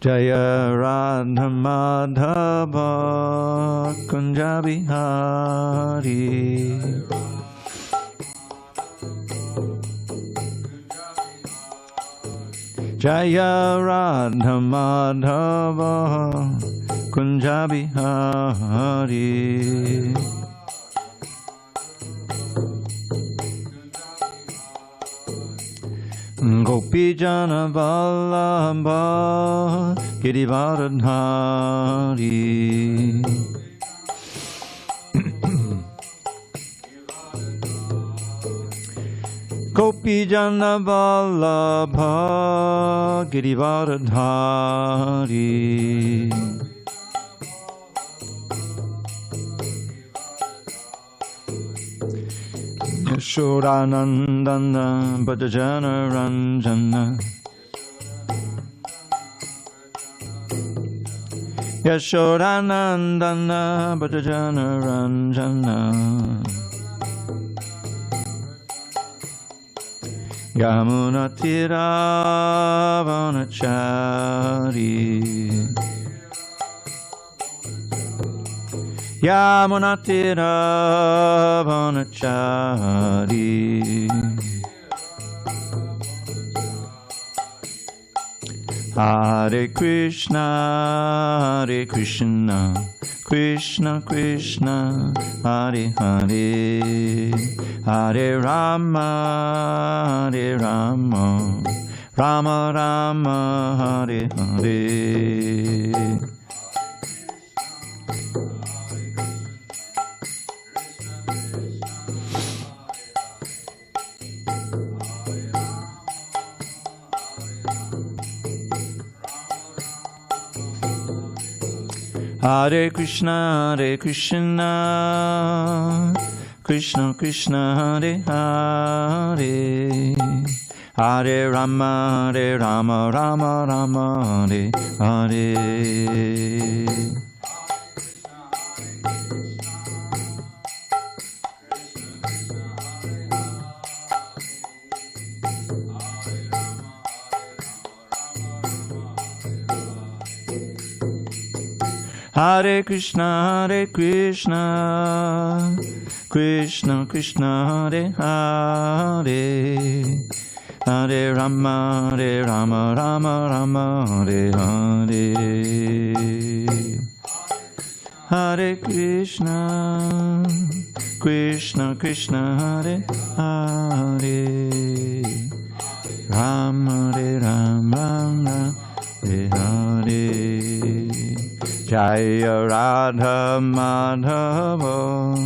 Jaya Radha Madhava Kunja Bihari. Jaya Radha Madhava Kunja Bihari. Gopi Jana Vallabha Girivardhari. Gopi Jana Vallabha Girivardhari. Yashodanandana Bhajana Ranjana. Yashodanandana Bhajana Ranjana. Yamuna Tiravanachari. Yamuna Tiravanachari. Hare Krishna, Hare Krishna, Krishna Krishna, Hare Hare, Hare Rama, Hare Rama, Rama Rama, Hare Hare. Hare Krishna, Hare Krishna, Krishna Krishna, Hare Hare, Hare Rama, Hare Rama, Rama Rama, Hare Hare. Hare Krishna, Hare Krishna, Krishna Krishna, Hare Hare, Hare Rama, Hare Rama, Rama Rama, Hare Hare. Hare Krishna, Krishna Krishna, Hare Hare, Rama Hare Rama, Rama Hare Hare. Jaya Radha Madhava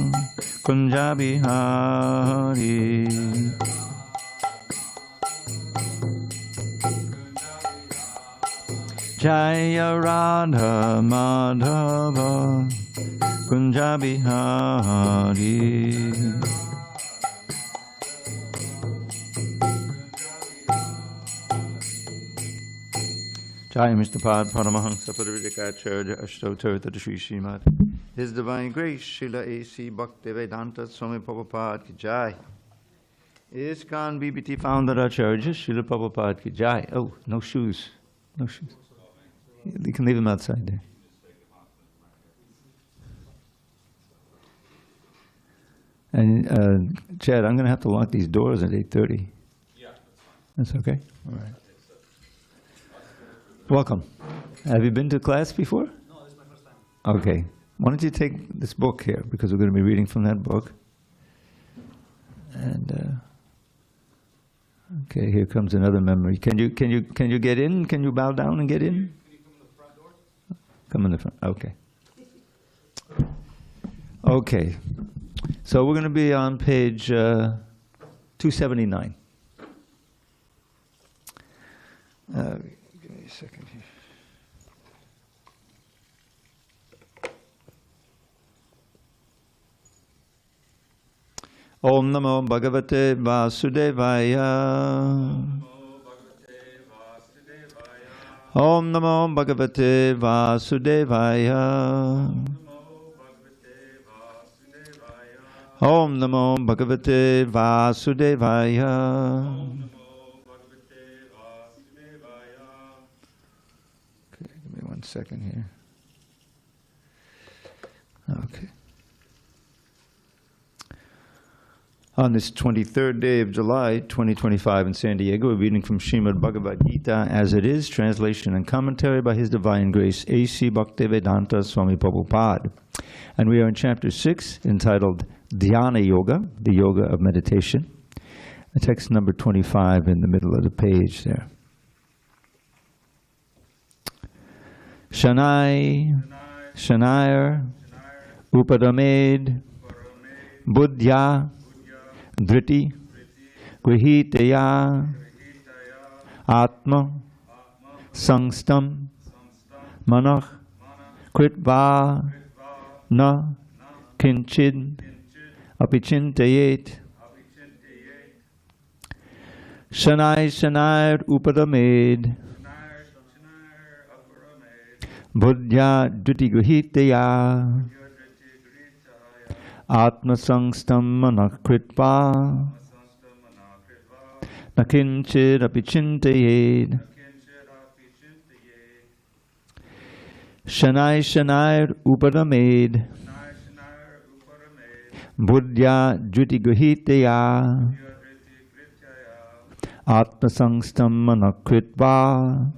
Kunja Bihari. Jaya Radha Madhava Kunja Bihari. Jai Mr. Pad Paramahansa Parividikacharya Ashtotartha Shri Srimad. His Divine Grace Srila A.C. Bhaktivedanta Swami Prabhupada ki Jai. ISKCON BBT Founder Acharya Srila Prabhupada ki Jai. Oh, no shoes. No shoes. You can leave them outside there. And Chad, I'm going to have to lock these doors at 8:30. Yeah, that's fine. That's okay? All right. Welcome. Have you been to class before? No, this is my first time. Okay. Why don't you take this book here, because we're going to be reading from that book. And okay, here comes another memory. Can you get in? Can you bow down and get in? Can you come in the front door? Come in the front. Okay. Okay. So we're going to be on page 279. Give me a second here. Om Namo Bhagavate Vasudevaya. Om Namo Bhagavate Vasudevaya. Om Namo Bhagavate Vasudevaya. Okay. second here. Okay. On this 23rd day of July, 2025 in San Diego, we're reading from Srimad Bhagavad Gita as it is, translation and commentary by His Divine Grace, HG Dravida Swami Prabhupada. And we are in chapter 6, entitled Dhyāna-yoga, the yoga of meditation. The text number 25 in the middle of the page there. Shanai, Shanayar, Upadamed, Buddhya, Dhriti, Grihitaya, Atma, Sangstam, Manach, Kritva, Na, Kinchid, Apichintayet, Shanai Shanai Upadamed, Buddhya Dhriti Grihitaya, Atma Sangstam Manakritva, Nakinchid Apichintayed, Shanai Shanai Upadamed, Buddhya Dhriti Grihitaya, Atma Sangstam Manakritva,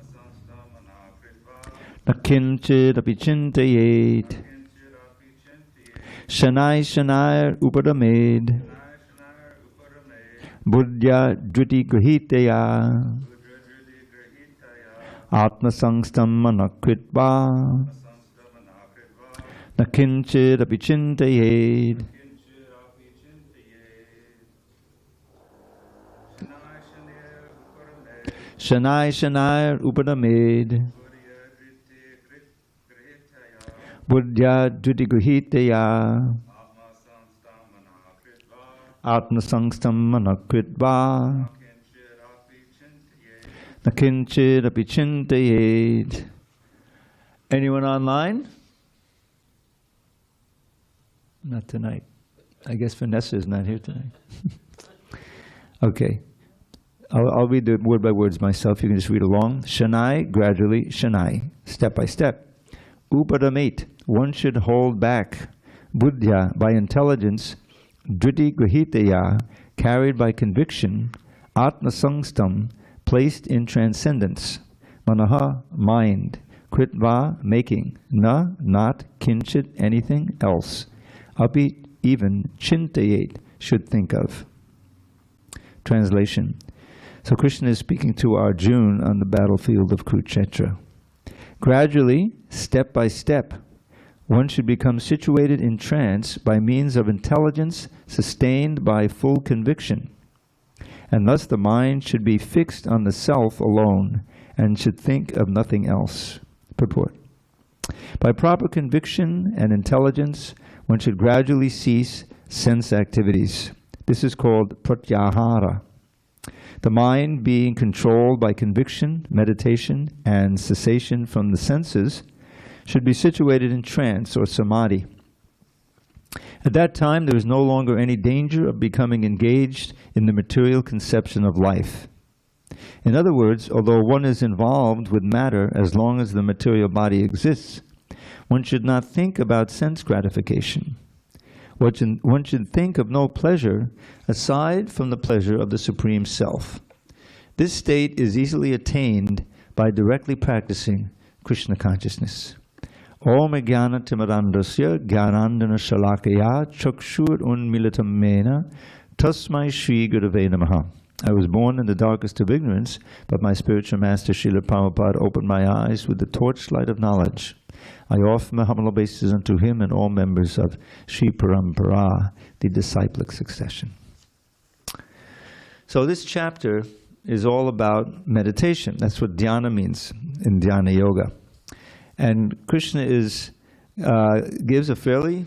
Nakinchid Apichintayed, Shanai Shanai Upadamed, Buddhya Dhriti Grihitaya, Atma Sangstam Manakritva, Nakinchid Apichintayed. Shanai Shanai Upadamed, Buddhya Dhriti Grihitaya, Atma Sangstam Manakritva, Nakinchid Apichintayed. Anyone online? Not tonight. I guess Vanessa is not here tonight. Okay. I'll read the word by words myself. You can just read along. Shanai, gradually. Shanai, step by step. Upadamet, one should hold back. Buddhya, by intelligence. Dhriti Grihitaya, carried by conviction. Atma Sangstam, placed in transcendence. Manaha, mind. Kritva, making. Na, not. Kinchit, anything else. Api, even. Chintayet, should think of. Translation. So Krishna is speaking to Arjuna on the battlefield of Kurukshetra. Gradually, step by step, one should become situated in trance by means of intelligence sustained by full conviction. And thus the mind should be fixed on the self alone and should think of nothing else. Purport. By proper conviction and intelligence, one should gradually cease sense activities. This is called pratyahara. The mind being controlled by conviction, meditation, and cessation from the senses should be situated in trance or samadhi. At that time, there is no longer any danger of becoming engaged in the material conception of life. In other words, although one is involved with matter as long as the material body exists, one should not think about sense gratification. One should think of no pleasure aside from the pleasure of the Supreme Self. This state is easily attained by directly practicing Krishna consciousness. Om Jnana Timarandasya Jnanandana Shalakaya Chakshur Unmilitam Mena Tasmai Shri Gurave Namaha. I was born in the darkest of ignorance, but my spiritual master Srila Prabhupada opened my eyes with the torchlight of knowledge. I offer my humble obeisances unto him and all members of Sri Parampara, the disciplic succession. So this chapter is all about meditation. That's what dhyana means in Dhyāna-yoga. And Krishna gives a fairly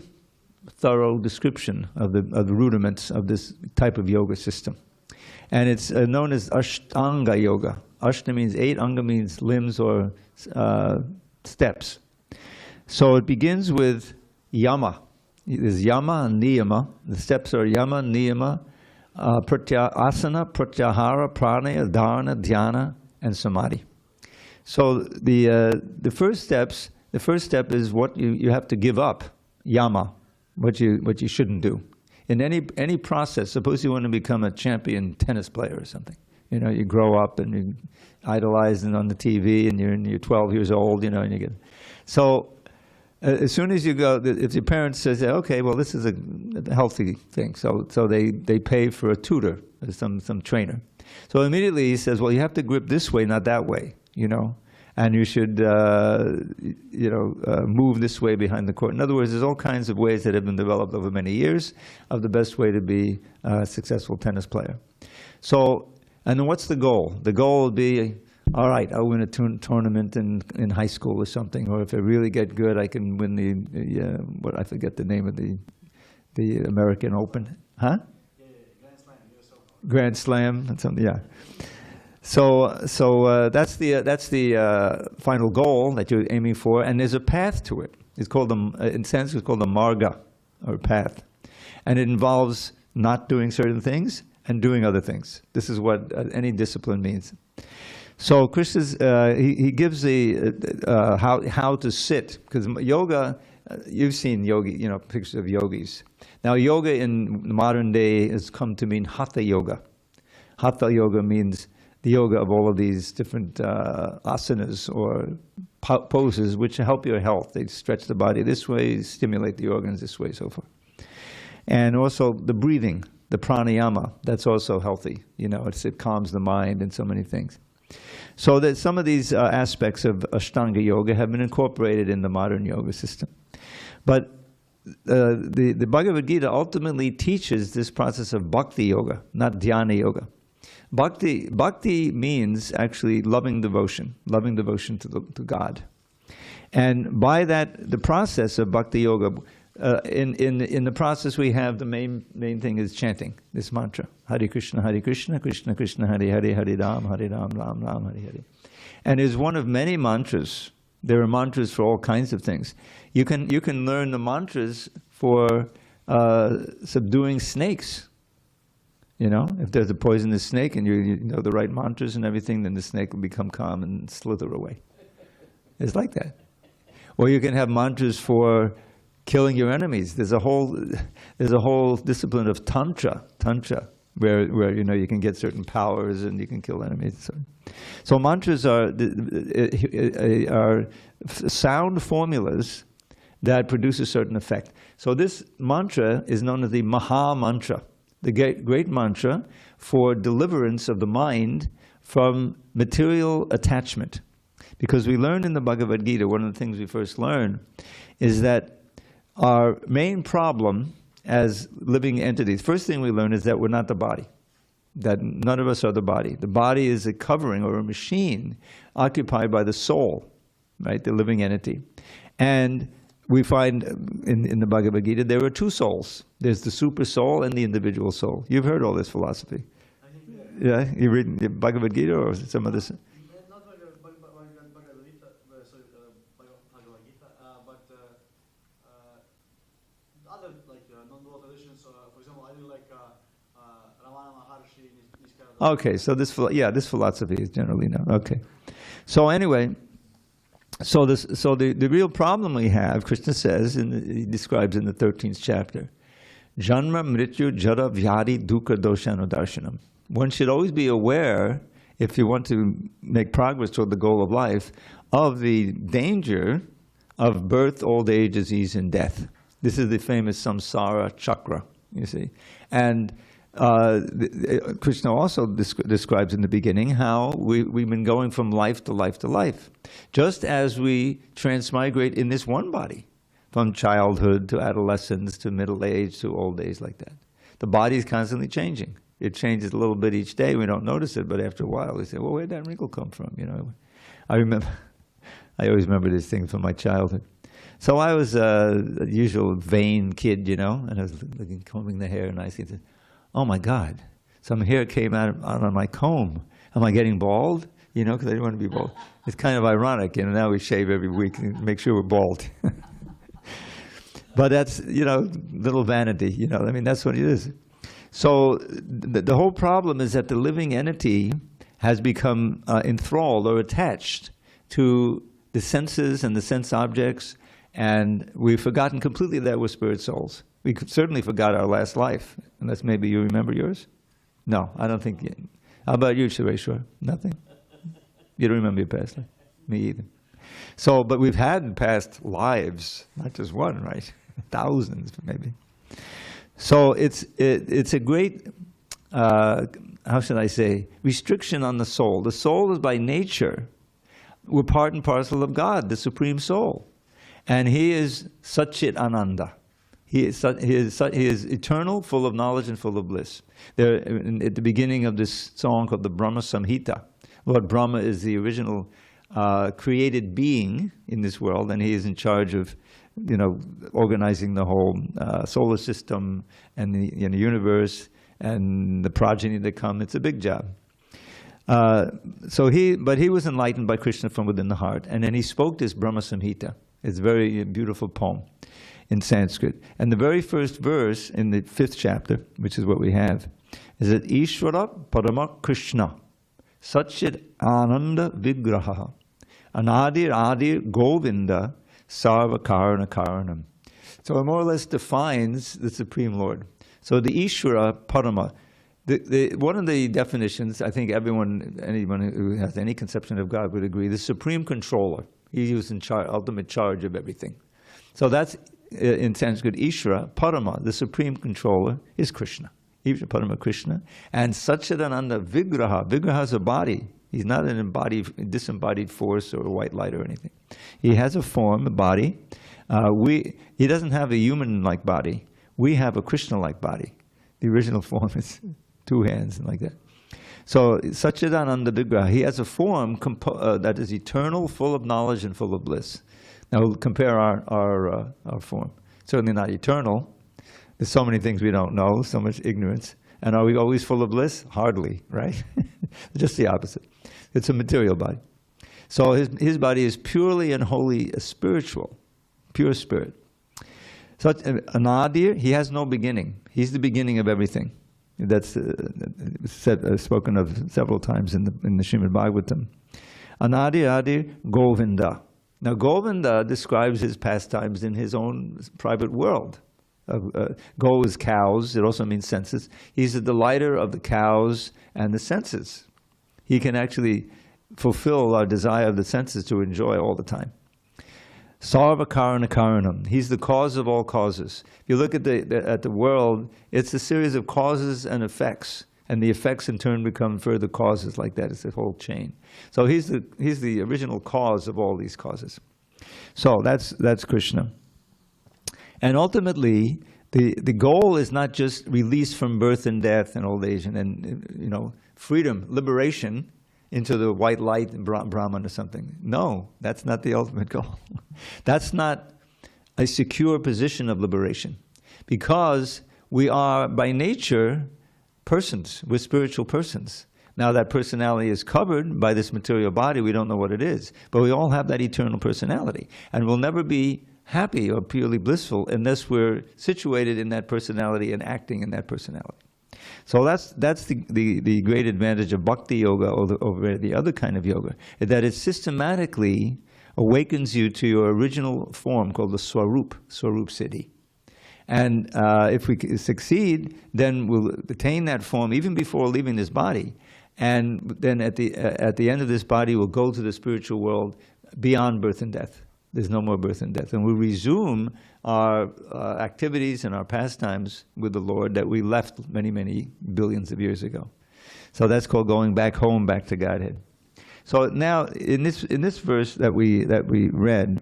thorough description of the rudiments of this type of yoga system. And it's known as Ashtanga yoga. Ashta means 8, Anga means limbs or steps. So it begins with yama. There's yama and niyama. The steps are yama, niyama, asana, pratyahara, pranaya, dharana, dhyana, and samadhi. So the first step is what you have to give up, yama, what you shouldn't do. In any process, suppose you want to become a champion tennis player or something. You know, you grow up and you idolize it on the TV, and you're 12 years old, you know, and you get so. As soon as you go, if your parents say, okay, well, this is a healthy thing, so they pay for a tutor, some trainer. So immediately he says, well, you have to grip this way, not that way, you know, and you should, move this way behind the court. In other words, there's all kinds of ways that have been developed over many years of the best way to be a successful tennis player. So, and then what's the goal? The goal would be, all right, I'll win a tournament in high school or something, or if I really get good, I can win I forget the name of the American Open, huh? Yeah, Grand Slam, US Open. Grand Slam, and something, yeah. So that's the final goal that you're aiming for, and there's a path to it. It's called in Sanskrit, it's called a marga, or path, and it involves not doing certain things and doing other things. This is what any discipline means. So Krishna's he gives the how to sit, because yoga, you've seen yogi, you know, pictures of yogis. Now yoga in modern day has come to mean hatha yoga. Hatha yoga means the yoga of all of these different asanas or poses which help your health. They stretch the body this way, stimulate the organs this way, so forth. And also the breathing, the pranayama, that's also healthy. You know, it calms the mind and so many things. So that some of these aspects of Ashtanga yoga have been incorporated in the modern yoga system. But the Bhagavad Gita ultimately teaches this process of bhakti yoga, not Dhyāna-yoga. Bhakti means actually loving devotion to God. And by that, the process of bhakti yoga, in the process we have the main thing is chanting this mantra: Hare Krishna, Krishna Krishna, Hare Hare, Hare Ram, Ram Ram, Hare Hare. And is one of many mantras. There are mantras for all kinds of things. You can learn the mantras for subduing snakes. You know, if there's a poisonous snake and you know the right mantras and everything, then the snake will become calm and slither away. It's like that. Or you can have mantras for killing your enemies. There's a whole discipline of tantra, where you know you can get certain powers and you can kill enemies. So mantras are sound formulas that produce a certain effect. So this mantra is known as the Maha Mantra, the great mantra for deliverance of the mind from material attachment. Because we learn in the Bhagavad Gita, one of the things we first learn is that our main problem as living entities, first thing we learn is that we're not the body, that none of us are the body. The body is a covering or a machine occupied by the soul, right, the living entity. And we find in the Bhagavad Gita there are two souls. There's the super soul and the individual soul. You've heard all this philosophy. Yeah, you read the Bhagavad Gita or some of this? Not Bhagavad Gita, but other non-dual traditions. For example, I really like Ramana Maharshi. Okay, so this philosophy is generally known. Okay, so anyway. So the real problem we have, Krishna says, he describes in the 13th chapter, Janma Mrityu Jara Vyadi Dukkha Doshanudarshanam. One should always be aware, if you want to make progress toward the goal of life, of the danger of birth, old age, disease, and death. This is the famous samsara chakra, you see. And Krishna also describes in the beginning how we've been going from life to life to life. Just as we transmigrate in this one body, from childhood to adolescence to middle age to old age, like that. The body is constantly changing. It changes a little bit each day. We don't notice it, but after a while we say, well, where'd that wrinkle come from? You know, I always remember this thing from my childhood. So I was a usual vain kid, you know, and I was combing the hair, and I said, oh my God, some hair came out on my comb. Am I getting bald? You know, because I didn't want to be bald. It's kind of ironic, you know, now we shave every week and make sure we're bald. But that's, you know, little vanity, you know, I mean, that's what it is. So the whole problem is that the living entity has become enthralled or attached to the senses and the sense objects, and we've forgotten completely that we're spirit souls. We certainly forgot our last life, unless maybe you remember yours. No, I don't think. How about you, Sureshwar? Nothing? You don't remember your past life? Me either. So, but we've had past lives, not just one, right? Thousands, maybe. So it's a great, how should I say, restriction on the soul. The soul is by nature, we're part and parcel of God, the Supreme Soul. And He is Satchit Ananda. He is eternal, full of knowledge and full of bliss. There, at the beginning of this song called the Brahma Samhita, Lord Brahma is the original created being in this world, and He is in charge of, organizing the whole solar system and the universe and the progeny that come. It's a big job. But he was enlightened by Krishna from within the heart, and then he spoke this Brahma Samhita. It's a very beautiful poem in Sanskrit. And the very first verse in the 5th chapter, which is what we have, is that Ishvara Parama Krishna Satchit Ananda Vigraha Anadir Adir Govinda Sarva Karana Karanam. So it more or less defines the Supreme Lord. So the Ishvara Parama, one of the definitions, I think anyone who has any conception of God would agree, the Supreme Controller. He was in ultimate charge of everything. So that's, in Sanskrit, Ishvara Parama, the Supreme Controller, is Krishna. Ishvara Parama Krishna. And Satchidananda Vigraha. Vigraha is a body. He's not an disembodied force or a white light or anything. He has a form, a body. He doesn't have a human-like body. We have a Krishna-like body. The original form is 2 hands and like that. So Satchidananda Vigraha, he has a form that is eternal, full of knowledge and full of bliss. Now we'll compare our form. Certainly not eternal. There's so many things we don't know, so much ignorance. And are we always full of bliss? Hardly, right? Just the opposite. It's a material body. So his body is purely and wholly spiritual, pure spirit. So Anadir, he has no beginning. He's the beginning of everything. That's spoken of several times in the Srimad Bhagavatam. Anadir Adir Govinda. Now Govinda describes his pastimes in his own private world. Go is cows, it also means senses. He's the delighter of the cows and the senses. He can actually fulfill our desire of the senses to enjoy all the time. Sarva Karana Karanam. He's the cause of all causes. If you look at the world, it's a series of causes and effects, and the effects in turn become further causes like that. It's a whole chain. So he's the original cause of all these causes. So that's Krishna. And ultimately, the goal is not just release from birth and death and old age and freedom, liberation into the white light and Brahman or something. No, that's not the ultimate goal. That's not a secure position of liberation, because we are by nature persons. We're spiritual persons. Now that personality is covered by this material body. We don't know what it is, but we all have that eternal personality, and we'll never be happy or purely blissful unless we're situated in that personality and acting in that personality. So that's the great advantage of bhakti yoga over the other kind of yoga, that it systematically awakens you to your original form called the Swarup Siddhi. And if we succeed, then we'll attain that form even before leaving this body. And then at the end of this body, we'll go to the spiritual world beyond birth and death. There's no more birth and death. And we'll resume our activities and our pastimes with the Lord that we left many, many billions of years ago. So that's called going back home, back to Godhead. So now, in this verse that we read,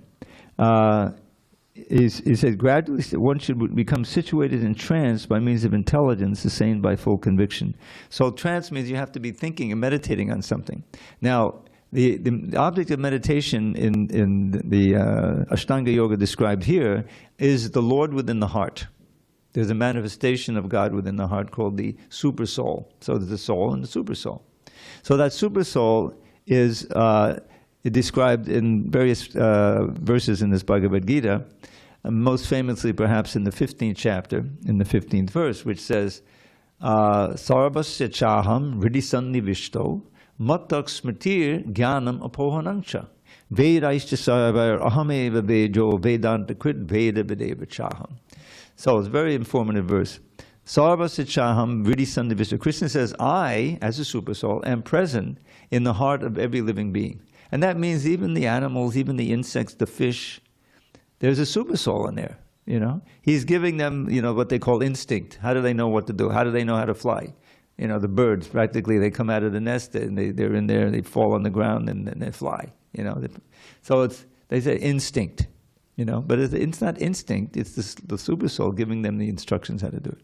he says, gradually one should become situated in trance by means of intelligence sustained by full conviction. So trance means you have to be thinking and meditating on something. Now, the object of meditation in the Ashtanga Yoga described here is the Lord within the heart. There's a manifestation of God within the heart called the Super Soul. So there's the soul and the Super Soul. So that Super Soul is described in various verses in this Bhagavad Gita, most famously perhaps in the 15th chapter, in the 15th verse, which says, Sarvasya chaham hridhi sannivishto mattak smritir jnanam apohanangcha. Vedaishcha sarvar ahameva vejo vedanta krit veda videva chaham. So it's a very informative verse. Sarva sichaham vriddhi sannivishta. Krishna says, I, as a super soul, am present in the heart of every living being. And that means even the animals, even the insects, the fish, there's a super soul in there, you know. He's giving them, you know, what they call instinct. How do they know what to do? How do they know how to fly? You know, the birds, practically, they come out of the nest and they're in there, they fall on the ground and they fly, you know. So they say instinct, you know, but it's not instinct, it's the super soul giving them the instructions how to do it.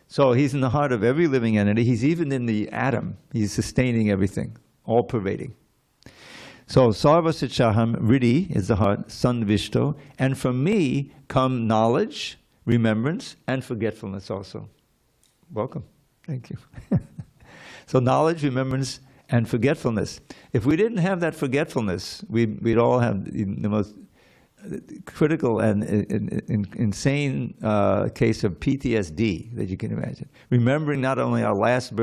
So he's in the heart of every living entity. He's even in the atom. He's sustaining everything, all pervading. So sarva sichaham vriddhi is the heart, sanvishto, and from me come knowledge, remembrance, and forgetfulness also. Welcome. Thank you. So knowledge, remembrance, and forgetfulness. If we didn't have that forgetfulness, we'd all have the most critical and insane case of PTSD that you can imagine. Remembering not only our last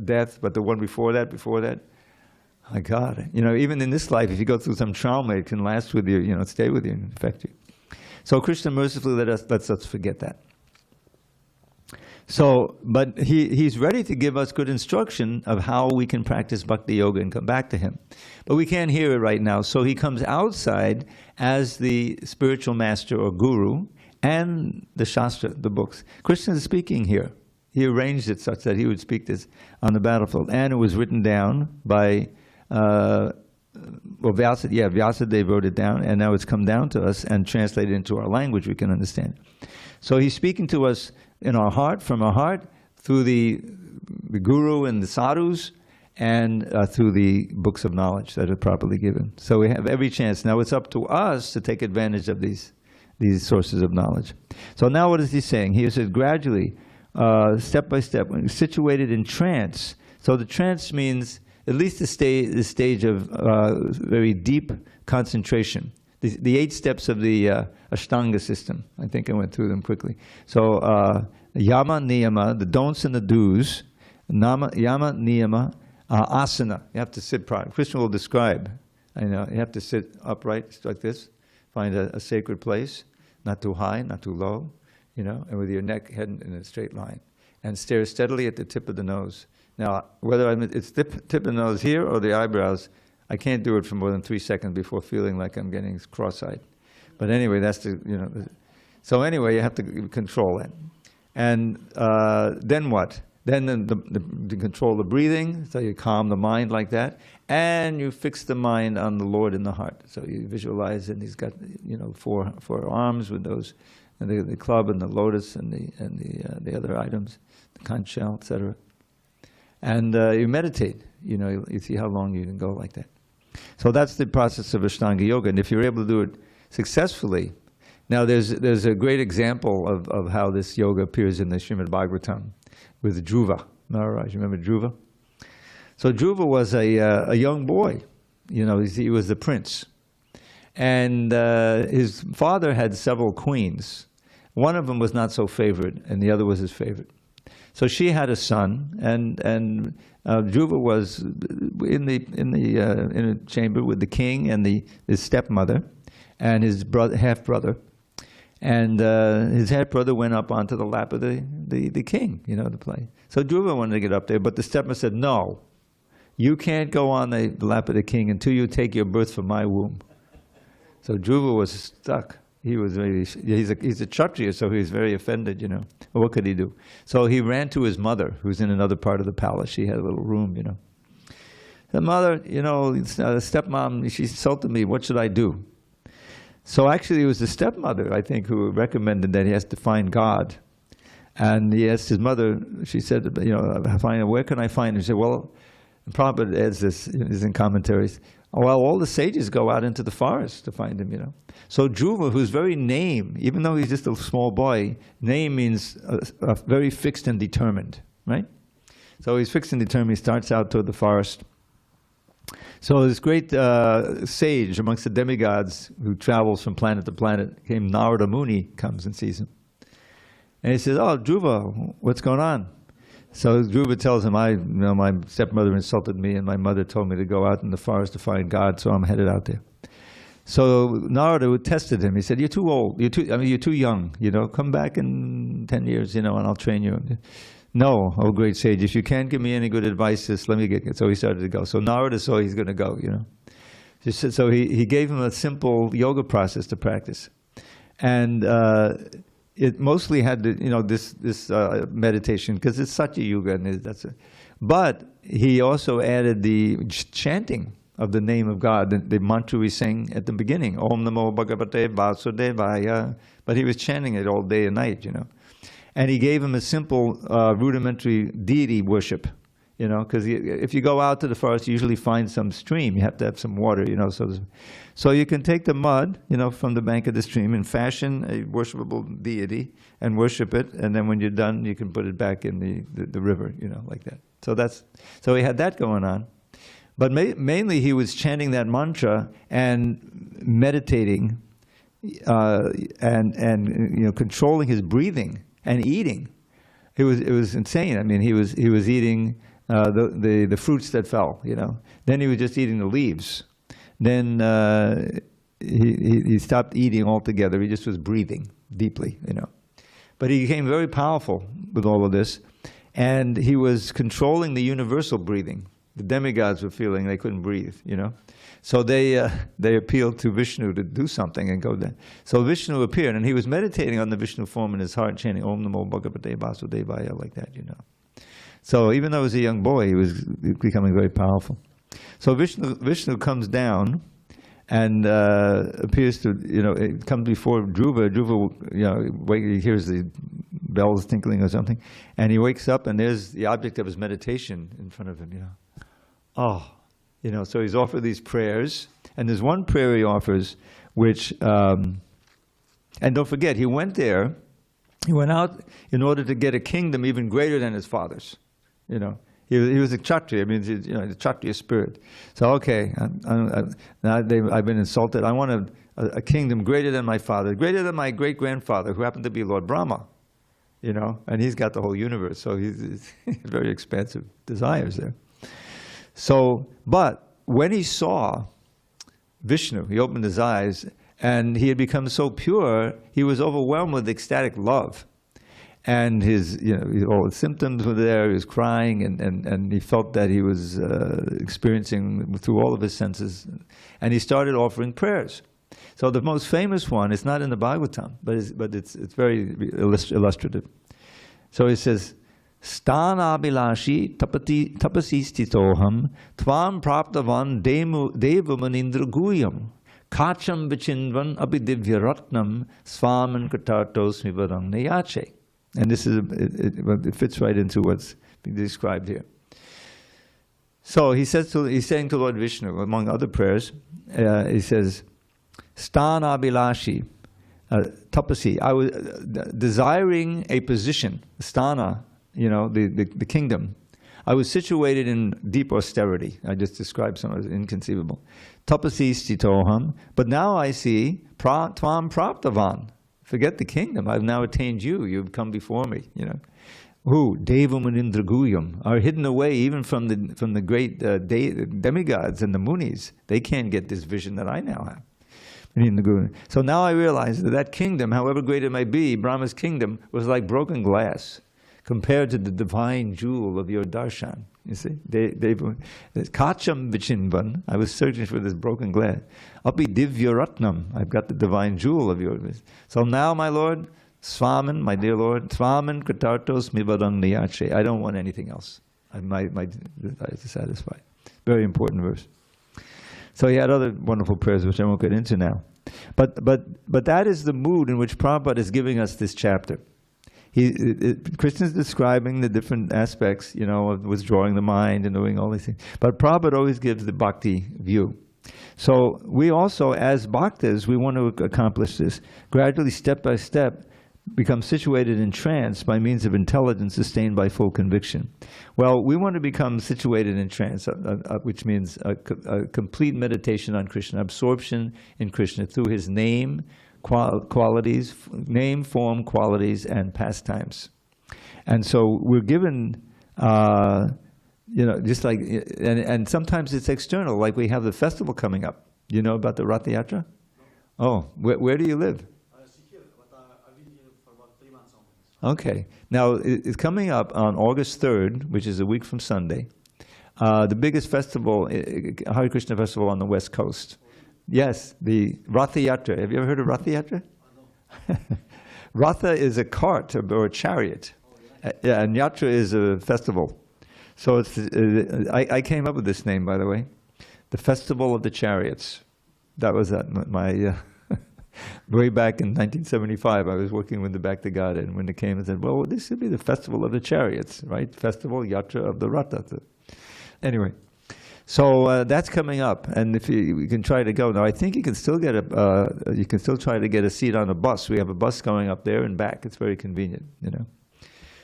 death, but the one before that. My God, you know, even in this life, if you go through some trauma, it can last with you, you know, stay with you and affect you. So Krishna mercifully lets us forget that. So, but he's ready to give us good instruction of how we can practice bhakti yoga and come back to him. But we can't hear it right now. So he comes outside as the spiritual master or guru and the shastra, the books. Krishna is speaking here. He arranged it such that he would speak this on the battlefield. And it was written down by, Vyasadeva wrote it down, and now it's come down to us and translated into our language we can understand. So he's speaking to us in our heart, from our heart, through the guru and the sadhus, and through the books of knowledge that are properly given. So we have every chance. Now it's up to us to take advantage of these sources of knowledge. So now what is he saying? He says gradually, step by step, when situated in trance. So the trance means at least the stage of very deep concentration. The 8 steps of the Ashtanga system. I think I went through them quickly. So yama, niyama, the don'ts and the do's, yama, niyama, asana. You have to sit properly. Krishna will describe. You have to sit upright like this. Find a sacred place, not too high, not too low, and with your neck head in a straight line, and stare steadily at the tip of the nose. Now, whether it's the tip of the nose here or the eyebrows, I can't do it for more than 3 seconds before feeling like I'm getting cross-eyed. But anyway, that's so anyway, you have to control that. And then what? Then to control the breathing, so you calm the mind like that, and you fix the mind on the Lord in the heart. So you visualize, and he's got four arms with those, and the club and the lotus and the other items, the conch shell, etc. And you meditate. You see how long you can go like that. So that's the process of Ashtanga Yoga, and if you're able to do it successfully, now there's a great example of how this yoga appears in the Srimad Bhagavatam with Dhruva Maharaj. You remember Dhruva? So Dhruva was a young boy. He was the prince, and his father had several queens. One of them was not so favored, and the other was his favorite. So she had a son, and Dhruva was in a chamber with the king and his stepmother and his half brother, and his half brother went up onto the lap of the king, to play. So Dhruva wanted to get up there, but the stepmother said, "No, you can't go on the lap of the king until you take your birth from my womb." So Dhruva was stuck. He was he's a Kshatriya, so he was very offended, What could he do? So he ran to his mother, who's in another part of the palace. She had a little room, The mother, stepmom, she insulted me. What should I do? So actually it was the stepmother, I think, who recommended that he has to find God. And he asked his mother, she said, where can I find him? She said, well, Prabhupada adds this in commentaries. Well, all the sages go out into the forest to find him, So Dhruva, whose very name, even though he's just a small boy, name means very fixed and determined, right? So he's fixed and determined. He starts out toward the forest. So this great sage amongst the demigods who travels from planet to planet, named Narada Muni, comes and sees him. And he says, "Oh, Dhruva, what's going on?" So Dhruva tells him, my stepmother insulted me and my mother told me to go out in the forest to find God, so I'm headed out there. So Narada tested him. He said, you're too old. You're too young. Come back in 10 years, and I'll train you. No, oh great sage, if you can't give me any good advice, just let me get it. So he started to go. So Narada saw he's going to go, So he gave him a simple yoga process to practice. And it mostly had this meditation, because it's Satya Yuga, and but he also added the chanting of the name of God, the mantra we sang at the beginning, Om Namo Bhagavate Vasudevaya. But he was chanting it all day and night, And he gave him a simple rudimentary deity worship, because if you go out to the forest, you usually find some stream. You have to have some water, So you can take the mud, from the bank of the stream and fashion a worshipable deity and worship it. And then when you're done, you can put it back in the river, like that. So he had that going on. But mainly he was chanting that mantra and meditating and controlling his breathing and eating. It was insane. I mean, he was eating the fruits that fell. Then he was just eating the leaves. Then he stopped eating altogether. He just was breathing deeply. But he became very powerful with all of this, and he was controlling the universal breathing. The demigods were feeling they couldn't breathe, So they appealed to Vishnu to do something and go there. So Vishnu appeared, and he was meditating on the Vishnu form in his heart, chanting Om Namo Bhagavate Vasudevaya, like that, So even though he was a young boy, he was becoming very powerful. So Vishnu comes down and appears to, it comes before Dhruva. Dhruva, he hears the bells tinkling or something, and he wakes up, and there's the object of his meditation in front of him, So he's offered these prayers, and there's one prayer he offers, which, and don't forget, he went out in order to get a kingdom even greater than his father's, He was a Kshatriya, I mean, the Kshatriya spirit. So, okay, now I've been insulted. I want a kingdom greater than my father, greater than my great-grandfather, who happened to be Lord Brahma, and he's got the whole universe, so he's very expansive desires there. So, but when he saw Vishnu, he opened his eyes, and he had become so pure, he was overwhelmed with ecstatic love. And his, all the symptoms were there. He was crying, and he felt that he was experiencing through all of his senses. And he started offering prayers. So the most famous one, it's not in the Bhagavatam, but it's very illustrative. So he says, Sthanabhilashi tapasi stitoham tvam praptavan devamanindra guyam kacham vichinvan abhidivya ratnam svaman katartos mivarang neyache. And this is it fits right into what's being described here. So he's saying to Lord Vishnu, among other prayers, he says, Sthanabhilashi, tapasi. I was desiring a position, sthana, the kingdom. I was situated in deep austerity. I just described some of it, inconceivable. Tapasi stitoham. But now I see tvam praptavan. Forget the kingdom. I've now attained you. You've come before me. Who? Devam and Indraguyam are hidden away even from the great demigods and the munis. They can't get this vision that I now have. So now I realize that kingdom, however great it may be, Brahma's kingdom, was like broken glass compared to the divine jewel of your darshan. You see? Kacham vichinvan, I was searching for this broken glass. Api divya ratnam, I've got the divine jewel of yours. So now, my Lord, Svaman, my dear Lord, Svaman katartos mivadang niyache. I don't want anything else. My desire is satisfied. Very important verse. So he had other wonderful prayers, which I won't get into now. But that is the mood in which Prabhupada is giving us this chapter. Krishna is describing the different aspects, of withdrawing the mind and doing all these things. But Prabhupada always gives the bhakti view. So we also, as bhaktas, we want to accomplish this. Gradually, step by step, become situated in trance by means of intelligence sustained by full conviction. Well, we want to become situated in trance, which means a complete meditation on Krishna, absorption in Krishna through his name, form, qualities, and pastimes. And so we're given You know, just like, and sometimes it's external, like we have the festival coming up. You know about the Rath Yatra? Oh, where do you live? Here, but I've been here for about 3 months only. Okay. Now, it's coming up on August 3rd, which is a week from Sunday. The biggest festival, Hare Krishna festival on the West Coast. Yes, the Rath Yatra. Have you ever heard of Rath Yatra? No. Ratha is a cart or a chariot. Yeah, and Yatra is a festival. So it's, I came up with this name, by the way. The Festival of the Chariots. That was my way back in 1975. I was working with the Bhakti God, and when it came, I said, well, this should be the Festival of the Chariots, right? Festival, Yatra of the Ratha. Anyway, so that's coming up, and if you can try to go. Now, I think you can still get you can still try to get a seat on a bus. We have a bus going up there and back. It's very convenient, you know.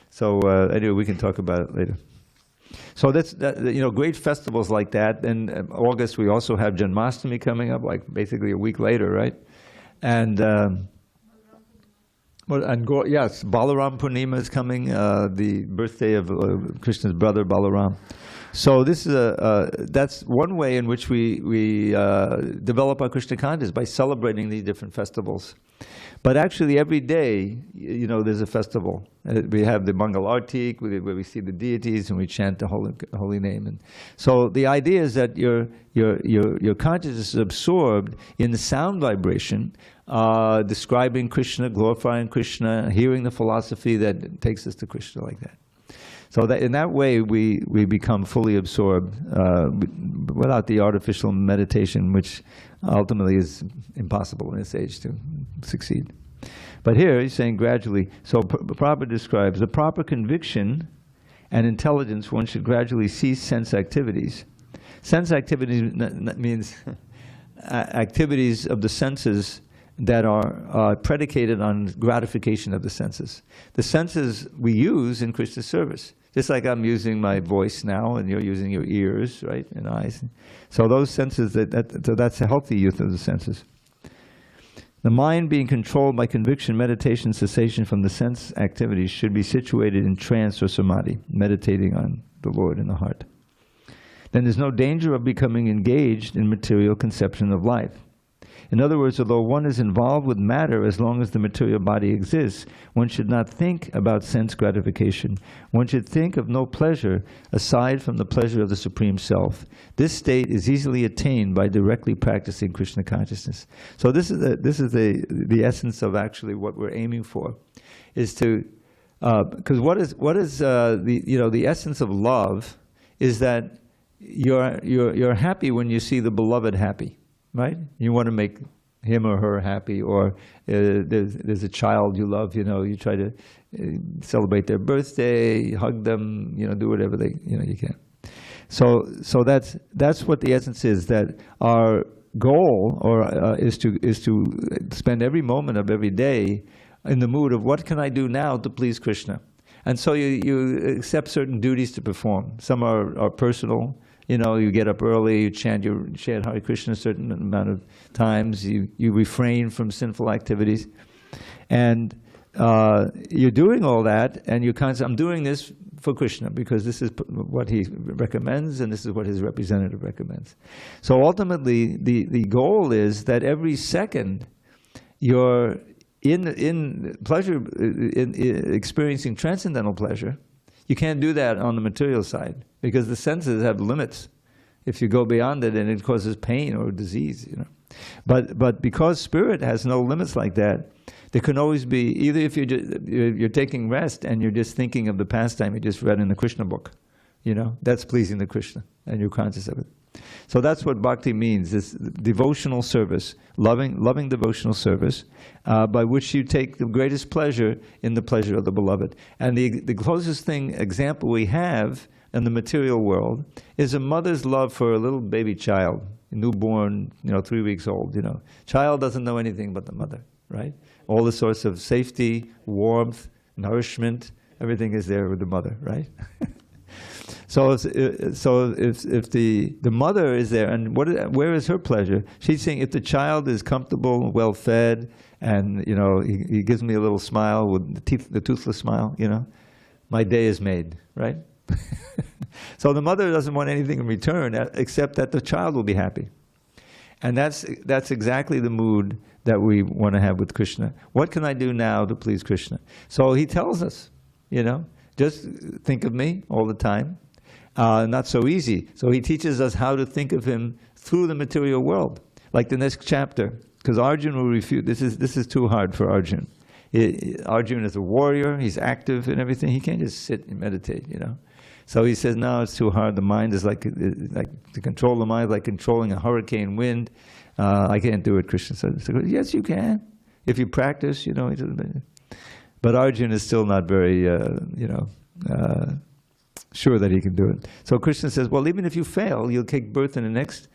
So anyway, we can talk about it later. So that's you know, great festivals like that. And August we also have Janmashtami coming up, like basically a week later, right? And yes, Balaram Purnima is coming, the birthday of Krishna's brother Balaram. So this is that's one way in which we develop our Krishna consciousness, by celebrating these different festivals. But actually every day, you know, there's a festival. We have the Mangal Arti, where we see the deities and we chant the holy name. And so the idea is that your consciousness is absorbed in the sound vibration, describing Krishna, glorifying Krishna, hearing the philosophy that takes us to Krishna like that. So that in that way we become fully absorbed without the artificial meditation, which ultimately is impossible in this age to succeed. But here he's saying gradually. So Prabhupada describes the proper conviction and intelligence. One should gradually cease sense activities. Sense activities means activities of the senses that are predicated on gratification of the senses. The senses we use in Krishna's service. Just like I'm using my voice now, and you're using your ears, right, and eyes. So those senses, so that's a healthy use of the senses. The mind being controlled by conviction, meditation, cessation from the sense activities should be situated in trance or samadhi, meditating on the Lord in the heart. Then there's no danger of becoming engaged in material conception of life. In other words, although one is involved with matter as long as the material body exists, one should not think about sense gratification. One should think of no pleasure aside from the pleasure of the Supreme Self. This state is easily attained by directly practicing Krishna consciousness. So this is the essence of actually what we're aiming for, is to because what is the essence of love is that you're happy when you see the beloved happy. Right? You want to make him or her happy, or there's a child you love, you know, you try to celebrate their birthday, hug them, you know, do whatever you can. So that's what the essence is, that our goal is to spend every moment of every day in the mood of what can I do now to please Krishna. And so you accept certain duties to perform. Some are personal. You know, you get up early, you chant Hare Krishna a certain amount of times, you refrain from sinful activities. And you're doing all that, and you're I'm doing this for Krishna, because this is what he recommends, and this is what his representative recommends. So ultimately, the goal is that every second you're in pleasure, in experiencing transcendental pleasure. You can't do that on the material side, because the senses have limits. If you go beyond it, and it causes pain or disease, you know. But because spirit has no limits like that, there can always be, either if you're taking rest and you're just thinking of the pastime you just read in the Krishna book, you know, that's pleasing to Krishna, and you're conscious of it. So that's what bhakti means, this devotional service, loving devotional service, by which you take the greatest pleasure in the pleasure of the beloved. And the closest example we have in the material world is a mother's love for a little baby child, a newborn, 3 weeks old, Child doesn't know anything but the mother, right? All the sorts of safety, warmth, nourishment, everything is there with the mother, right? So if the mother is there, and where is her pleasure? She's saying, if the child is comfortable, well fed, and he gives me a little smile with the toothless smile, my day is made, right? So the mother doesn't want anything in return except that the child will be happy. And that's exactly the mood that we want to have with Krishna. What can I do now to please Krishna? So he tells us, just think of me all the time. Not so easy. So he teaches us how to think of him through the material world. Like the next chapter, because Arjun will refute, this is too hard for Arjun. Arjun is a warrior, he's active and everything, he can't just sit and meditate, So he says, no, it's too hard. The mind is like to control the mind, like controlling a hurricane wind. I can't do it, Krishna said. So, yes, you can, if you practice, But Arjun is still not very, sure that he can do it. So Krishna says, well, even if you fail, you'll take birth in the next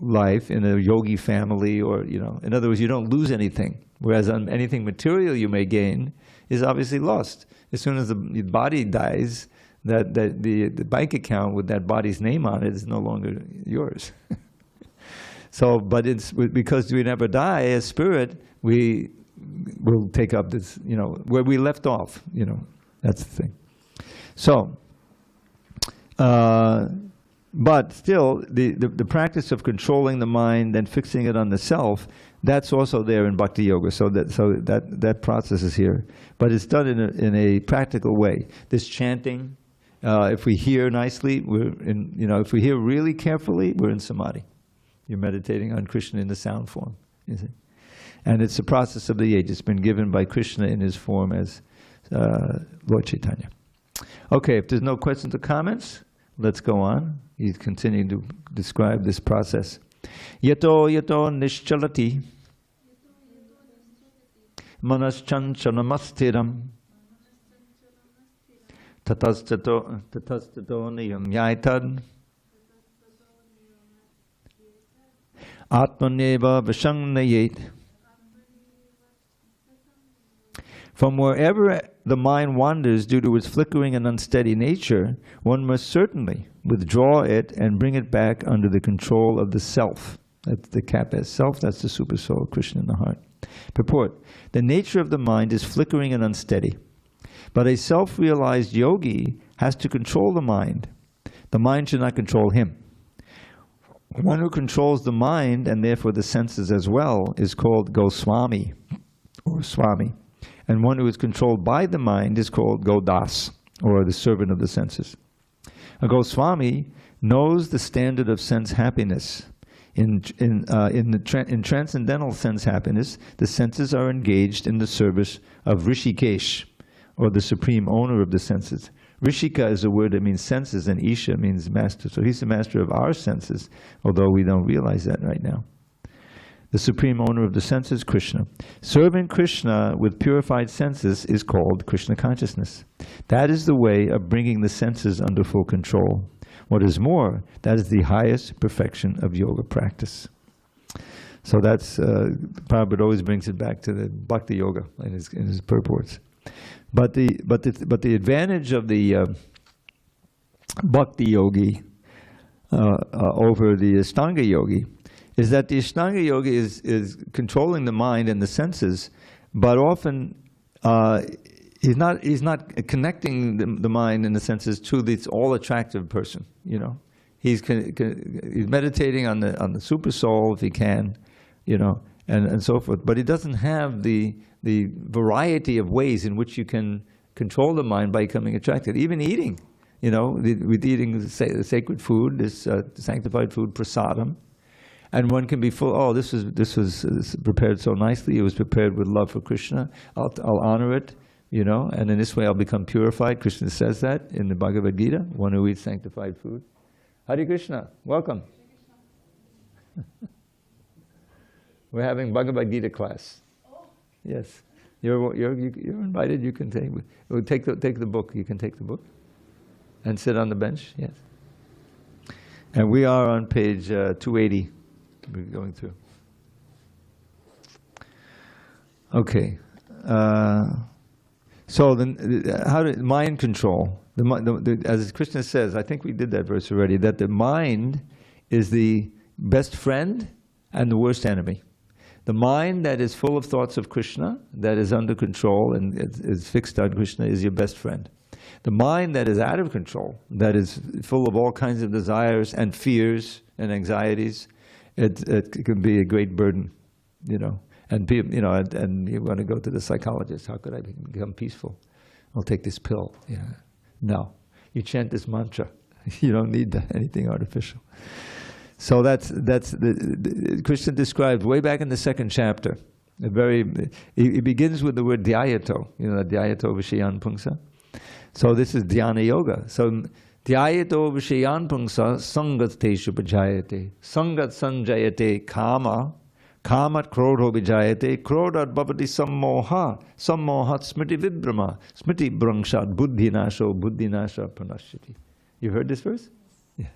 life in a yogi family, or, in other words, you don't lose anything. Whereas anything material you may gain is obviously lost. As soon as the body dies, that the bank account with that body's name on it is no longer yours. So, but it's because we never die as spirit, we will take up this, where we left off, that's the thing. So, but still, the practice of controlling the mind and fixing it on the self, that's also there in Bhakti Yoga. So that process is here, but it's done in a practical way. This chanting, if we hear nicely, we're in. If we hear really carefully, we're in samadhi. You're meditating on Krishna in the sound form, you see. And it's the process of the age. It's been given by Krishna in his form as Lord Chaitanya. Okay, if there's no questions or comments, let's go on. He's continuing to describe this process. Yato nischalati manaschanchalamastheram tatastato niyam yaitad atmaneva vashangnayet. From wherever the mind wanders due to its flickering and unsteady nature, one must certainly withdraw it and bring it back under the control of the self. That's the kappa self, that's the super soul, Krishna in the heart. Purport: the nature of the mind is flickering and unsteady, but a self-realized yogi has to control the mind. The mind should not control him. One who controls the mind, and therefore the senses as well, is called Goswami, or Swami. And one who is controlled by the mind is called Godas, or the servant of the senses. A Goswami knows the standard of sense happiness. In transcendental sense happiness, the senses are engaged in the service of Rishikesh, or the supreme owner of the senses. Rishika is a word that means senses, and Isha means master. So he's the master of our senses, although we don't realize that right now. The supreme owner of the senses, Krishna. Serving Krishna with purified senses is called Krishna consciousness. That is the way of bringing the senses under full control. What is more, that is the highest perfection of yoga practice. So that's, Prabhupada always brings it back to the Bhakti Yoga in his purports. But the advantage of the Bhakti Yogi over the Ashtanga Yogi is that the Ashtanga Yogi is controlling the mind and the senses, but often he's not connecting the mind and the senses to this all-attractive person. He's meditating on the super soul if he can, and so forth. But he doesn't have the variety of ways in which you can control the mind by becoming attracted. Even eating, with eating the sacred food, this sanctified food, prasadam. And one can be full, oh, this was prepared so nicely, it was prepared with love for Krishna, I'll honor it, and in this way I'll become purified. Krishna says that in the Bhagavad Gita, one who eats sanctified food. Hare Krishna, welcome. We're having Bhagavad Gita class. Oh. Yes, you're invited, you can take the book, you can take the book and sit on the bench, yes. And we are on page 280. We're going through. Okay. So how to mind control? As Krishna says, I think we did that verse already, that the mind is the best friend and the worst enemy. The mind that is full of thoughts of Krishna, that is under control and is fixed on Krishna, is your best friend. The mind that is out of control, that is full of all kinds of desires and fears and anxieties, it can be a great burden, you know. And people, you know, and you want to go to the psychologist. How could I become peaceful? I'll take this pill. Yeah. No, you chant this mantra. You don't need anything artificial. So that's Krishna described way back in the second chapter. It begins with the word dhyayato. You know, dhyayato vishayan pungsa. So this is Dhyāna-yoga. So dhyayato vishayan pungsa sangat teshu pajayate. Sangat sanjayate kama. Kamat krodho vijayate. Krodat bhavati sammoha. Sammohat smriti vibrama. Smriti brangshat buddhinasho buddhinasha pranashyati. You heard this verse? Yeah.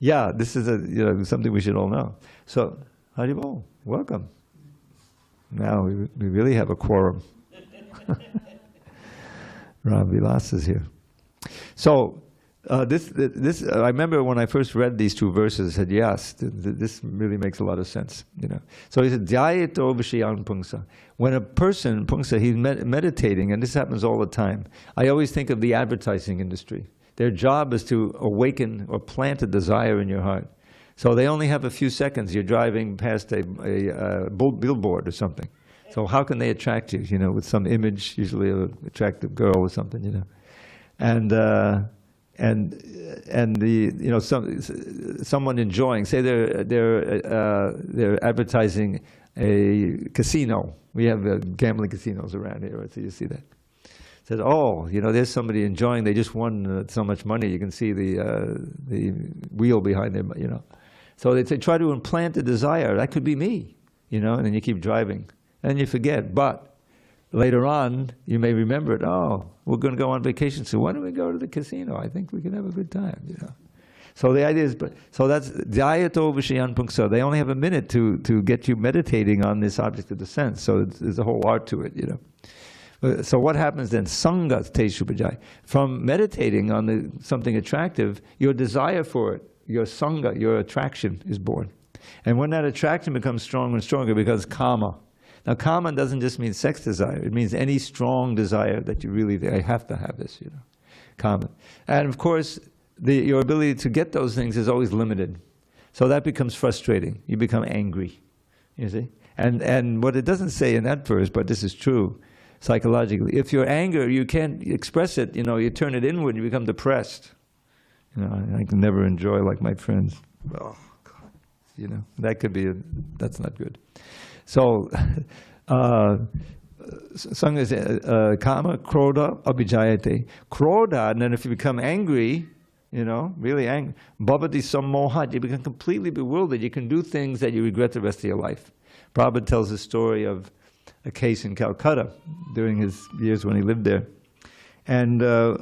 Yeah, this is something we should all know. So, Haribol, welcome. Now we really have a quorum. Ram Vilas is here. So, this I remember when I first read these two verses, I said, yes, this really makes a lot of sense. You know. So he said, Dhyayato vishayan pungsa. When a person, pungsa, he's meditating, and this happens all the time. I always think of the advertising industry. Their job is to awaken or plant a desire in your heart. So they only have a few seconds. You're driving past a billboard or something. So how can they attract you? You know, with some image, usually an attractive girl or something. You know, and someone enjoying. Say they're advertising a casino. We have gambling casinos around here, right? So you see that. Said, oh, you know, there's somebody enjoying. They just won so much money. You can see the wheel behind them. You know, so they try to implant a desire. That could be me. You know, and then you keep driving, and you forget. But later on, you may remember it. Oh, we're going to go on vacation, so why don't we go to the casino? I think we can have a good time. You know. So the idea is, so that's dhyayato vishayan pungsa. They only have a minute to get you meditating on this object of the sense. So there's a whole art to it. You know. So what happens then? Sangat teshu pajai. From meditating on something attractive, your desire for it, your sangha, your attraction is born. And when that attraction becomes stronger and stronger, it becomes kama. Now kama doesn't just mean sex desire. It means any strong desire that you really, I have to have this, you know. Kama. And of course, your ability to get those things is always limited. So that becomes frustrating. You become angry, you see. And what it doesn't say in that verse, but this is true, psychologically. If you're anger, you can't express it, you know, you turn it inward, you become depressed. You know, I can never enjoy like my friends. Oh, God. You know, that could be, that's not good. So, Sangha is kama, krodha, abhijayate. Krodha, and then if you become angry, you know, really angry, bhavati sammohat, you become completely bewildered. You can do things that you regret the rest of your life. Prabhupada tells the story of a case in Calcutta during his years when he lived there. And there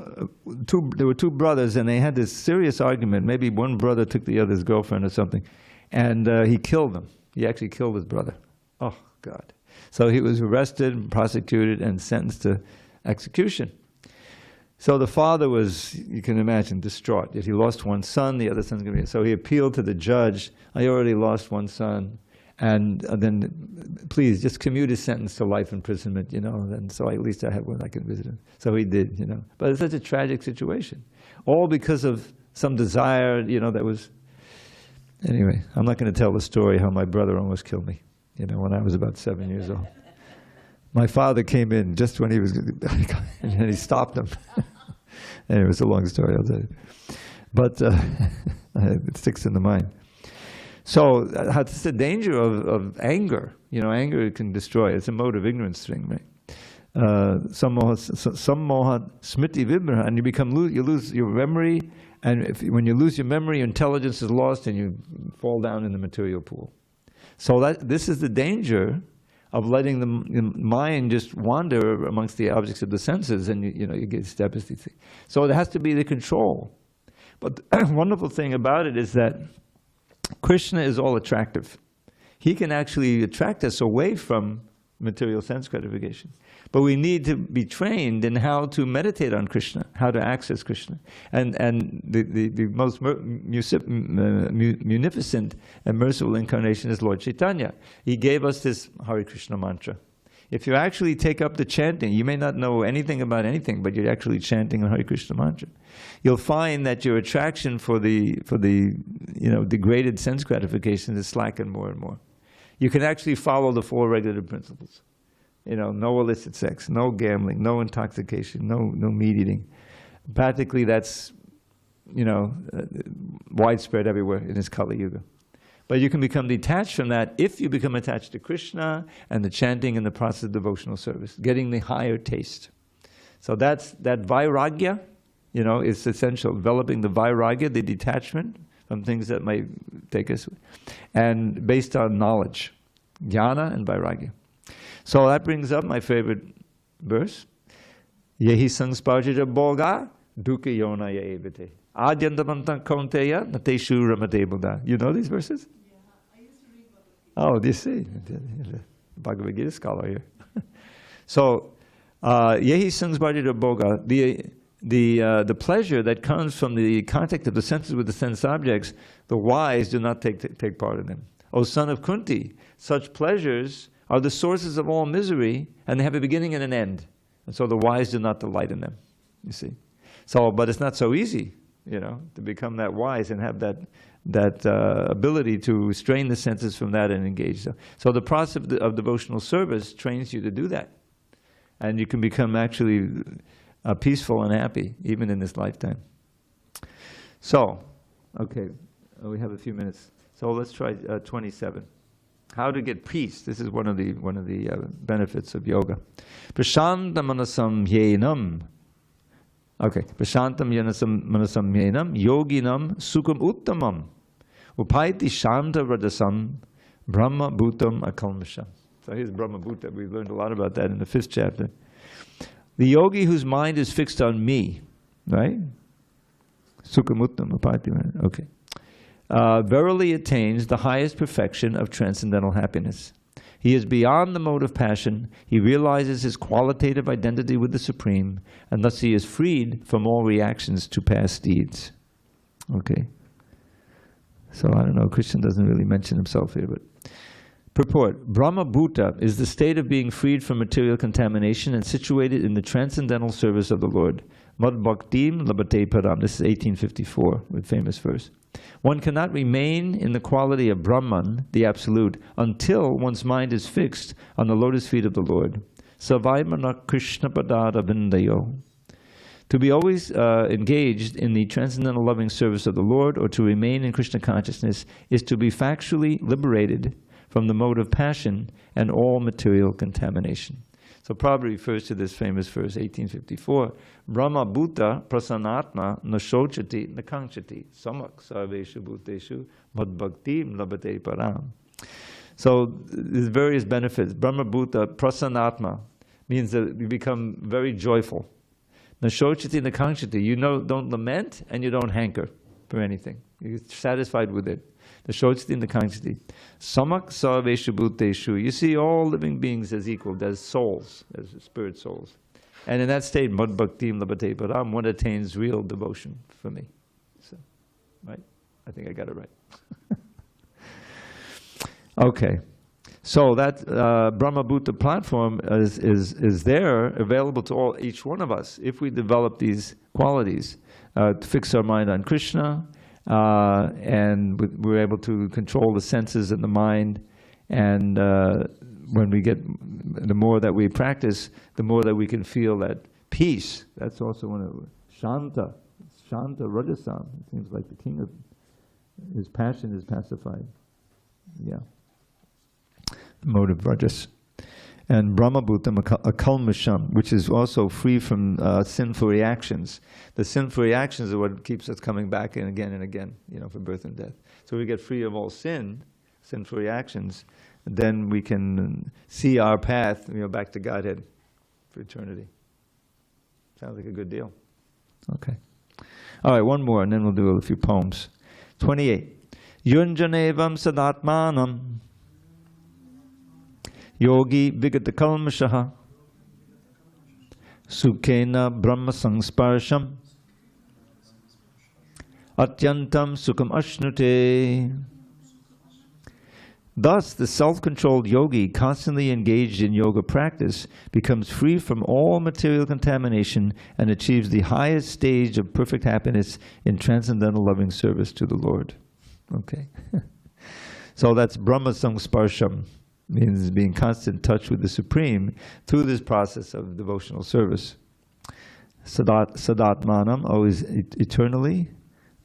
were two brothers, and they had this serious argument. Maybe one brother took the other's girlfriend or something, and he killed them. He actually killed his brother. Oh, God. So he was arrested, prosecuted, and sentenced to execution. So the father was, you can imagine, distraught. If he lost one son, the other son's going to be... So he appealed to the judge. I already lost one son. And then, please, just commute his sentence to life imprisonment, you know, and so at least I have one I can visit him. So he did, you know. But it's such a tragic situation. All because of some desire, you know, that was... Anyway, I'm not going to tell the story how my brother almost killed me, you know, when I was about 7 years old. My father came in just when he was... and he stopped him. Anyway, it's a long story, I'll tell you. But it sticks in the mind. So that's the danger of anger. You know, anger can destroy. It's a mode of ignorance thing, right? Sammohat smriti vibra, and you lose your memory, and when you lose your memory, your intelligence is lost, and you fall down in the material pool. So this is the danger of letting the mind just wander amongst the objects of the senses, and you get step as these things. So there has to be the control. But the wonderful thing about it is that Krishna is all attractive. He can actually attract us away from material sense gratification. But we need to be trained in how to meditate on Krishna, how to access Krishna. And the most munificent and merciful incarnation is Lord Chaitanya. He gave us this Hare Krishna mantra. If you actually take up the chanting, you may not know anything about anything, but you're actually chanting the Hare Krishna mantra. You'll find that your attraction for the degraded sense gratification is slackened more and more. You can actually follow the 4 regulative principles. No illicit sex, no gambling, no intoxication, no meat eating. Practically, that's widespread everywhere in this Kali Yuga. But you can become detached from that if you become attached to Krishna and the chanting and the process of devotional service, getting the higher taste. So that vairagya, is essential. Developing the vairagya, the detachment from things that might take us, and based on knowledge, jnana and vairagya. So that brings up my favorite verse. Yehi sangsparjita bhoga dukkha yona yaevate. Adyantamanta kaunteya nateshu ramate buddha. You know these verses? Yeah, I used to read Bhagavad Gita. Oh, you see? Bhagavad Gita scholar here. So, yehi sangsparjita bhoga, the pleasure that comes from the contact of the senses with the sense objects, the wise do not take part in them. O son of Kunti, such pleasures are the sources of all misery, and they have a beginning and an end. And so the wise do not delight in them, you see. So, but it's not so easy, to become that wise and have that ability to restrain the senses from that and engage. So the process of devotional service trains you to do that. And you can become actually peaceful and happy, even in this lifetime. So, okay, we have a few minutes. So let's try 27. How to get peace. This is one of the benefits of yoga. Prashanta manasam yenam. Okay. Prashantam manasam yenam yoginam sukham uttamam upaiti shanta radasam brahma bhutam akalmasham. So here's Brahma Bhuta. We've learned a lot about that in the 5th chapter. The yogi whose mind is fixed on me, right? Sukham uttam upaiti. Okay. Verily attains the highest perfection of transcendental happiness. He is beyond the mode of passion. He realizes his qualitative identity with the Supreme, and thus he is freed from all reactions to past deeds. Okay. So I don't know, Krishna doesn't really mention himself here, but purport. Brahma Bhuta is the state of being freed from material contamination and situated in the transcendental service of the Lord. Mad bhaktim labate param. This is 1854, with famous verse. One cannot remain in the quality of Brahman, the Absolute, until one's mind is fixed on the lotus feet of the Lord. Savaimana Krishna padada vindayo. To be always engaged in the transcendental loving service of the Lord, or to remain in Krishna consciousness, is to be factually liberated from the mode of passion and all material contamination. So Prabhupada refers to this famous verse, 1854, Brahma Bhuta prasanatma nashochati nakanchati samak sarveshu bhuteshu madbhaktim labate param. So there's various benefits. Brahma Bhuta prasanatma means that you become very joyful. Nashochati nakanchati, don't lament and you don't hanker for anything. You're satisfied with it. The Shochati and the Kanchati. Samak sarveshu bhuteshu. You see all living beings as equal, as souls, as spirit souls. And in that state, mad bhaktim labate param, one attains real devotion for me. So, right? I think I got it right. Okay. So that Brahma Bhuta platform is there, available to each one of us, if we develop these qualities, to fix our mind on Krishna, and we're able to control the senses and the mind. And when we get, the more that we practice, the more that we can feel that peace. That's also one of Shanta Rajasam. It seems like the king of his passion is pacified. Yeah. The mode of Rajas. And Brahmabhutam akalmasham, which is also free from sinful reactions. The sinful reactions are what keeps us coming back and again, for birth and death. So we get free of all sinful reactions, then we can see our path, back to Godhead for eternity. Sounds like a good deal. Okay. All right, one more, and then we'll do a few poems. 28. Yunjanevam sadatmanam yogi vigata kalmashaha sukhena brahma sangsparsham atyantam sukham ashnute. Thus, the self-controlled yogi, constantly engaged in yoga practice, becomes free from all material contamination and achieves the highest stage of perfect happiness in transcendental loving service to the Lord. Okay. So that's Brahma Samsparsham, means being constant touch with the Supreme through this process of devotional service. Sadatmanam, always eternally,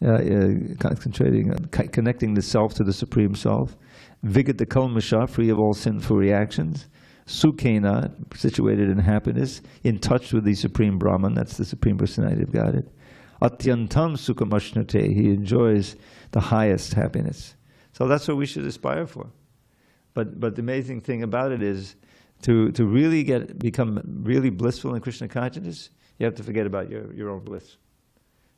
concentrating on connecting the self to the Supreme Self. Vigata Kalmasha, free of all sinful reactions. Sukhena, situated in happiness, in touch with the Supreme Brahman, that's the Supreme Personality of Godhead. Atyantam Sukhamashnate, he enjoys the highest happiness. So that's what we should aspire for. But the amazing thing about it is to really become really blissful in Krishna consciousness, you have to forget about your own bliss.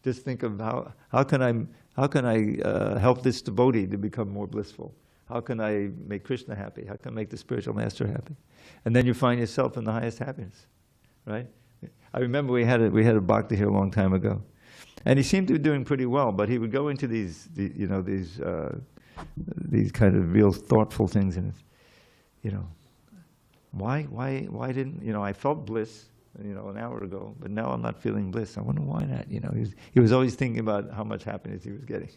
Just think of how can I help this devotee to become more blissful? How can I make Krishna happy? How can I make the spiritual master happy? And then you find yourself in the highest happiness, right? I remember we had a bhakti here a long time ago, and he seemed to be doing pretty well. But he would go into these kind of real thoughtful things, and why didn't I felt bliss an hour ago, but now I'm not feeling bliss. I wonder why not. He was always thinking about how much happiness he was getting.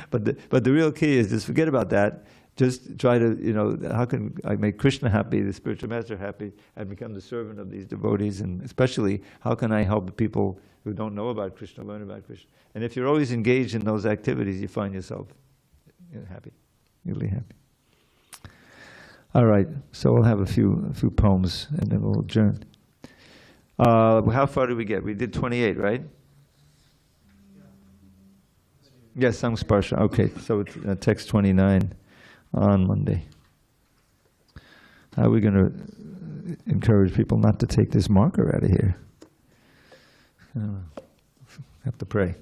But the real key is just forget about that. Just try to, how can I make Krishna happy, the spiritual master happy, and become the servant of these devotees, and especially how can I help the people who don't know about Krishna learn about Krishna. And if you're always engaged in those activities, you find yourself happy, really happy. All right, so we'll have a few poems and then we'll adjourn. How far did we get? We did 28, right? Yes, Samsparsha. Okay, so it's text 29 on Monday. How are we going to encourage people not to take this marker out of here? Have to pray.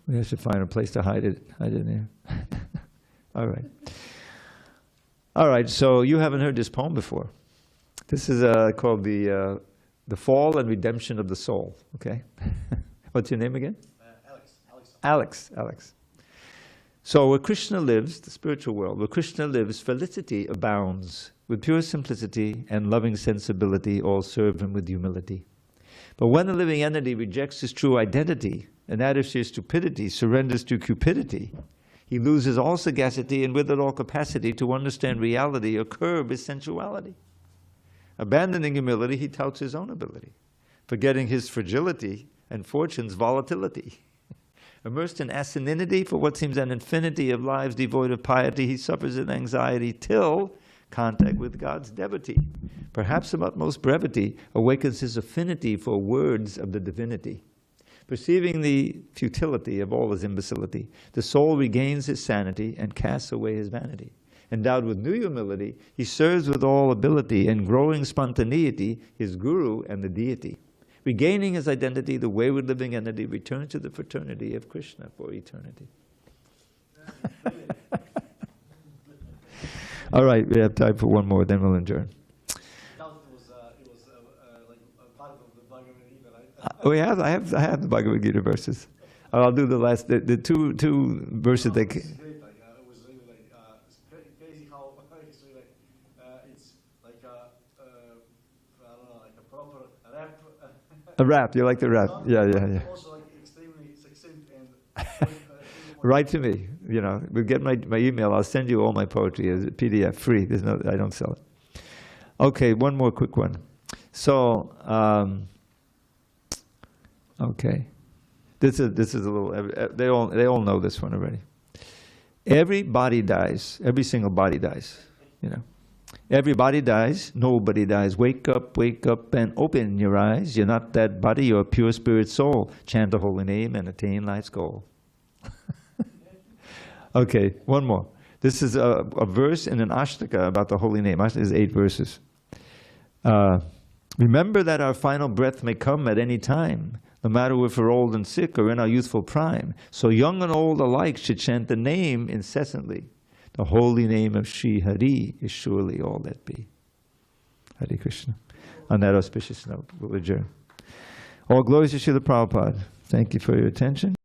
We should find a place to hide it in there. All right. All right, so you haven't heard this poem before. This is called the Fall and Redemption of the Soul, okay? What's your name again? Alex. So where Krishna lives, the spiritual world, where Krishna lives, felicity abounds. With pure simplicity and loving sensibility, all serve him with humility. But when the living entity rejects his true identity, and that of sheer stupidity surrenders to cupidity, he loses all sagacity and with it all capacity to understand reality or curb his sensuality. Abandoning humility, he touts his own ability, forgetting his fragility and fortune's volatility. Immersed in asininity for what seems an infinity of lives devoid of piety, he suffers in anxiety till contact with God's devotee, perhaps of utmost brevity, awakens his affinity for words of the divinity. Perceiving the futility of all his imbecility, the soul regains his sanity and casts away his vanity. Endowed with new humility, he serves with all ability and growing spontaneity his guru and the deity. Regaining his identity, the wayward living entity returns to the fraternity of Krishna for eternity. All right, we have time for one more, then we'll adjourn. It was like a part of the Bhagavad Gita, right? I have the Bhagavad Gita verses. I'll do the last, the two verses. It was really like, it's crazy how it's really like, it's like I don't know, like a proper rap. A rap, you like the rap? Yeah. Also like extremely succinct and Write to me, we'll get my email, I'll send you all my poetry as a PDF, free, I don't sell it. Okay, one more quick one. So, okay, this is a little, they all know this one already. Every body dies, every single body dies, Everybody dies, nobody dies. Wake up and open your eyes. You're not that body, you're a pure spirit soul. Chant the holy name and attain life's goal. Okay, one more. This is a verse in an Ashtaka about the holy name. Ashtaka is 8 verses. Remember that our final breath may come at any time, no matter if we're old and sick or in our youthful prime. So young and old alike should chant the name incessantly. The holy name of Shri Hari is surely all that be. Hare Krishna. On that auspicious note, we'll adjourn. All glories to Srila Prabhupada. Thank you for your attention.